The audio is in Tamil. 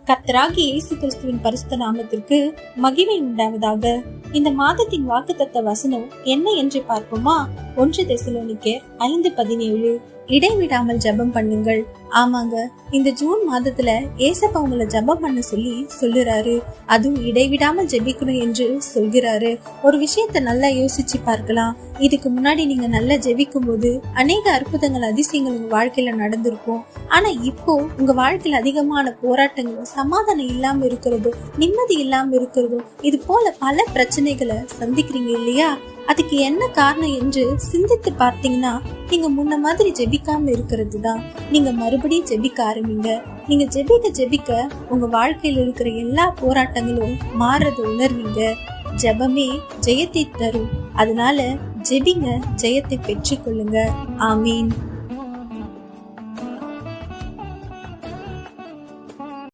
கர்த்தராகிய இயேசு கிறிஸ்துவின் பரிசுத்த நாமத்திற்கு மகிமை உண்டாவதாக. இந்த மாதத்தின் வாக்குத்தத்த வசனம் என்ன என்று பார்ப்போமா? 1 தெசலோனிக்கேயர் 5:17. இடைவிடாமல் ஜெபம் பண்ணுங்கள். ஆமாங்க, இந்த ஜூன் மாதத்துல ஏசப்பா உங்களை ஜெபம் பண்ண சொல்லுறாரு. அதுவும் இடைவிடாமல் ஜெபிக்கணும் என்று சொல்கிறாரு. ஒரு விஷயத்த நல்லா யோசிச்சு பார்க்கலாம். இதுக்கு முன்னாடி நீங்க நல்லா ஜெபிக்கும் போது அநேக அற்புதங்கள், அதிசயங்கள் உங்க வாழ்க்கையில நடந்திருக்கும். ஆனா இப்போ உங்க வாழ்க்கையில அதிகமான போராட்டங்களும், சமாதானம் இல்லாம இருக்கிறதும், நிம்மதி இல்லாம இருக்கிறதும், இது போல பல பிரச்சனைகளை சந்திக்கிறீங்க இல்லையா? அதுக்கு என்ன காரணம் என்று சிந்தித்து பார்த்தீங்கன்னா, நீங்க முன்ன மாதிரி ஜெபிக்காம இருக்கிறது தான். நீங்க மறுபடியும் ஜெபிக்க ஆரம்பிங்க. நீங்க ஜெபிக்க உங்க வாழ்க்கையில இருக்கிற எல்லா போராட்டங்களும் மாறத உணர்வீங்க. ஜெபமே ஜெயத்தை தரும். அதனால ஜெபிங்க, ஜெயத்தை பெற்றுக்கொள்ளுங்க. ஆமீன்.